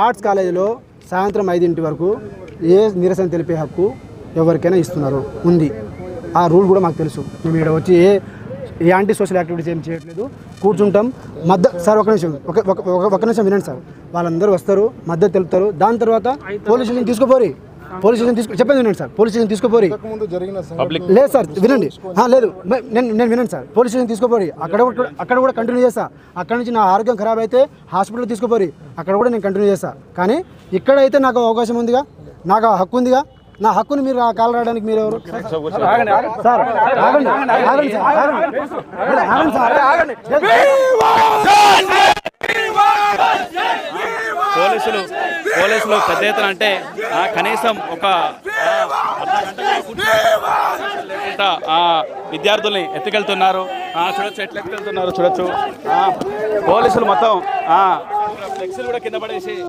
Arts కాలేజీలో సాయంత్రం 5 వరకు ఏ నిరసన తెలిపే హక్కు ఎవరికైనా ఇస్తున్నారు ఉంది. ఆ రూల్ కూడా మాకు తెలుసు. మేము ఇక్కడ వచ్చి ఏ యాంటీ సోషల్ యాక్టివిటీస్ ఏం చేయట్లేదు. కూర్చుంటాం సార్ ఒక నిమిషం వినండి సార్. వాళ్ళందరూ వస్తారు, మద్దతు తెలుపుతారు. దాని తర్వాత పోలీస్ స్టేషన్ తీసుకుపోరి, చెప్పండి వినండి సార్. పోలీస్ స్టేషన్ తీసుకుపోరి లేదు సార్, వినండి. లేదు నేను వినండి సార్. పోలీస్ స్టేషన్ తీసుకుపోరి, అక్కడ కూడా కంటిన్యూ చేస్తా. అక్కడ నుంచి నా ఆరోగ్యం ఖరాబ్ అయితే హాస్పిటల్ తీసుకుపోరి, అక్కడ కూడా నేను కంటిన్యూ చేస్తా. కానీ ఇక్కడైతే నాకు అవకాశం ఉందిగా, నాకు హక్కు ఉందిగా. నా హక్కుని మీరు కాలు రావడానికి మీరు ఎవరు సార్? పోలీసులు పెద్ద ఎత్తున అంటే కనీసం ఒక విద్యార్థుల్ని ఎత్తుకెళ్తున్నారు. చూడొచ్చు ఎట్లా ఎత్తుకెళ్తున్నారు, చూడొచ్చు. పోలీసులు మొత్తం ఫ్లెక్సీలు కూడా కింద పడేసి